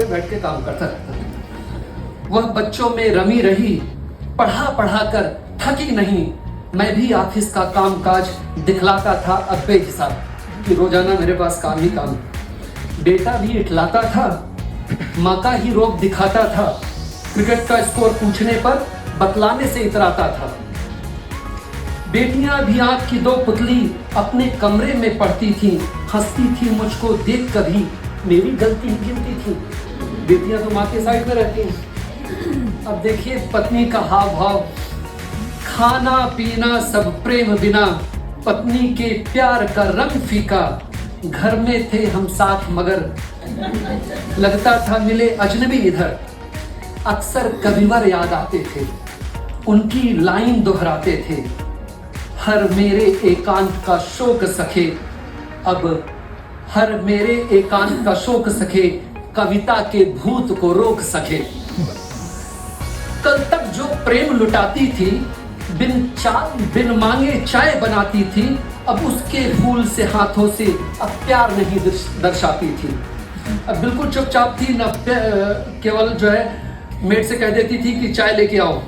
बैठ के काम करता रहता था। वह बच्चों में रमी रही, पढ़ा पढ़ा कर थकी नहीं। मैं भी ऑफिस का काम काज दिखलाता था अब बेहिसाब कि रोजाना मेरे पास काम ही काम। बेटा भी इठलाता था, माँ का ही रोब दिखाता था। क्रिकेट का स्कोर पूछने पर बतलाने से इतराता था। बेटियां भी आंख की दो पुतली अपने कमरे में पढ़ती थीं, हंसती थी मुझको देख कभी मेरी गलती गिनती थी। बेटियां तो माँ के साइड में रहती हैं। अब देखिए पत्नी का हाव भाव, खाना पीना सब प्रेम बिना, पत्नी के प्यार का रंग फीका। घर में थे हम साथ मगर लगता था मिले अजनबी इधर। अक्सर कविवर याद आते थे, उनकी लाइन दोहराते थे। हर मेरे एकांत का शोक सखे, अब हर मेरे एकांत का शोक सखे, कविता के भूत को रोक सके। कल तक जो प्रेम लुटाती थी, बिन मांगे चाय बनाती थी, अब उसके फूल से हाथों से अब प्यार नहीं दर्शाती थी। अब बिल्कुल चुपचाप थी न, केवल जो है मेड से कह देती थी कि चाय लेके आओ।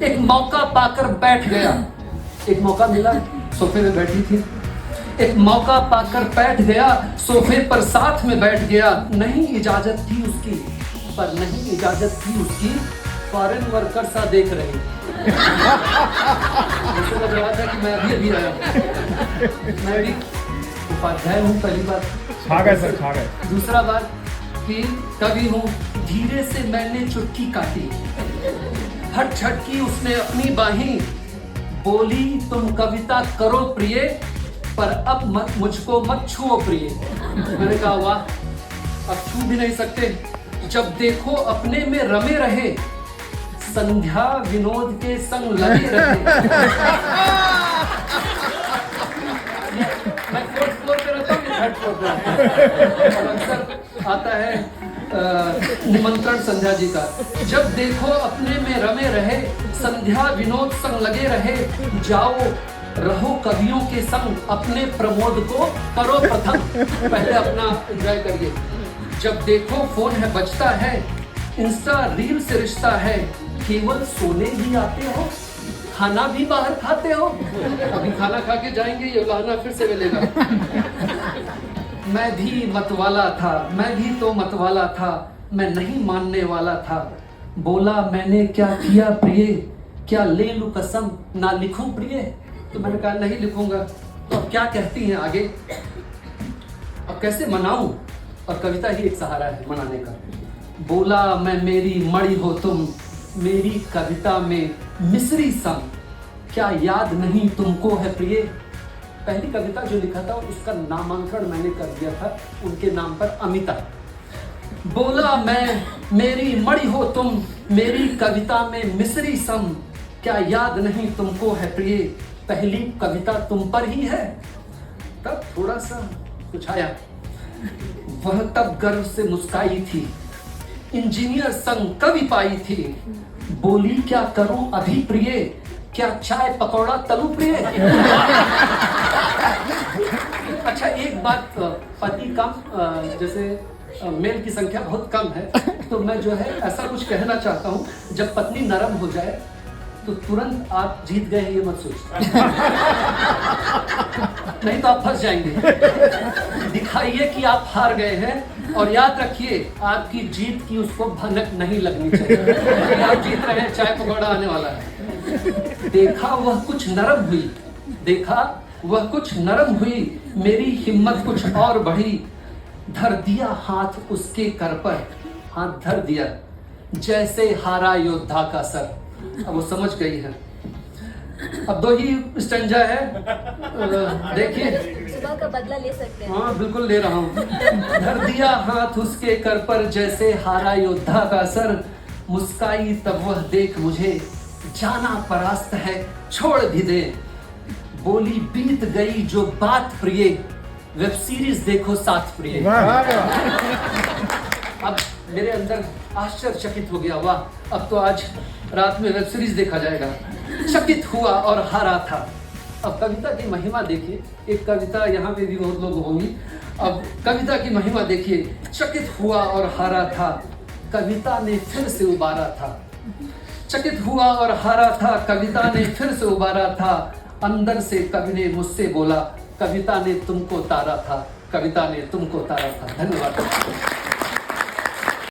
एक मौका पाकर बैठ गया, एक मौका मिला, सोफे में बैठी थी। एक मौका पाकर बैठ गया, सोफे पर साथ में बैठ गया। नहीं इजाजत थी उसकी, पर नहीं इजाजत थी उसकी, फॉरेन वर्कर सा देख रही। मुझे लग रहा था कि मैं अभी आया, मैं भी उपाध्याय हूँ पहली बार, खा गए सर, खा गए। दूसरा बार कि कवि हूँ। धीरे से मैंने चुटकी काटी, हट झटकी उसने अपनी बाहीं, बोली तुम कविता करो प्रिय, पर अब मुझको मत छुओ प्रिय। मैंने कहा वाह, अब छू भी नहीं सकते। जब देखो अपने में रमे रहे, संध्या विनोद के संग लगे रहे। मैं फोर्थ फ्लोर पे रहता हूँ, थर्ड फ्लोर पे अक्सर आता है निमंत्रण संध्या जी का। जब देखो अपने में रमे रहे, संध्या विनोद संग लगे रहे, जाओ रहो कवियों के संग, अपने प्रमोद को करो प्रथम, पहले अपना एंजॉय करिए। जब देखो फोन है बजता है, इंस्टा रील से रिश्ता है, केवल सोने ही आते हो, खाना भी बाहर खाते हो। अभी खाना खा के जाएंगे, ये बहाना फिर से मिलेगा। मैं भी मतवाला था, मैं भी तो मतवाला था, मैं नहीं मानने वाला था। बोला मैंने क्या किया प्रिय, क्या ले लूं कसम ना लिखूं प्रिय। तो मैंने कहा नहीं लिखूंगा। तो अब क्या कहती हैं आगे, अब कैसे मनाऊं, और कविता ही एक सहारा है मनाने का। बोला मैं मेरी मणि हो तुम, मेरी कविता में मिस्री सम, क्या याद नहीं तुमको है प्रिय। पहली कविता जो लिखा था उसका नामांकन मैंने कर दिया था उनके नाम पर, अमिता। बोला मैं मेरी मणि हो तुम, मेरी कविता में मिस्री सम, क्या याद नहीं तुमको है प्रिय। पहली कविता तुम पर ही है। तब थोड़ा सा कुछ आया। वह तब गर्व से मुस्काई थी, इंजीनियर संग कवि पाई थी। बोली क्या करूं अभी प्रिय, क्या चाय पकौड़ा तलू प्रिय। अच्छा एक बात, पति कम, जैसे मेल की संख्या बहुत कम है, तो मैं जो है ऐसा कुछ कहना चाहता हूँ, जब पत्नी नरम हो जाए तो तुरंत आप जीत गए हैं ये मत सोचिए। नहीं तो आप फंस जाएंगे। दिखाइए कि आप हार गए हैं, और याद रखिए आपकी जीत की उसको भनक नहीं लगनी चाहिए। आप जीत रहे हैं, चाय पकौड़ा आने वाला है। देखा वह कुछ नरम हुई, देखा वह कुछ नरम हुई, मेरी हिम्मत कुछ और बढ़ी। धर दिया हाथ उसके कर पर, हाथ धर दिया जैसे हारा योद्धा का सर। अब वो समझ गई है। अब दो ही स्टंजा है, देखिए। सुबह का बदला ले सकते हैं। हाँ बिल्कुल ले रहा हूँ। धर दिया हाथ उसके कर पर जैसे हारा योद्धा का सर, मुस्काई तब वह देख मुझे, जाना परास्त है छोड़ भी दे। बोली बीत गई जो बात प्रिय, वेब सीरीज देखो साथ प्रिय। अब मेरे अंदर आश्चर्यचकित हो गया, वाह अब तो आज रात में वेब सीरीज देखा जाएगा। चकित हुआ और हारा था, अब कविता की महिमा देखिए, एक कविता यहाँ पे भी बहुत लोग होंगी। अब कविता की महिमा देखिए, चकित हुआ और हारा था, कविता ने फिर से उबारा था। चकित हुआ और हारा था, कविता ने फिर से उबारा था। अंदर से कवि ने मुझसे बोला, कविता ने तुमको तारा था, कविता ने तुमको तारा था। धन्यवाद।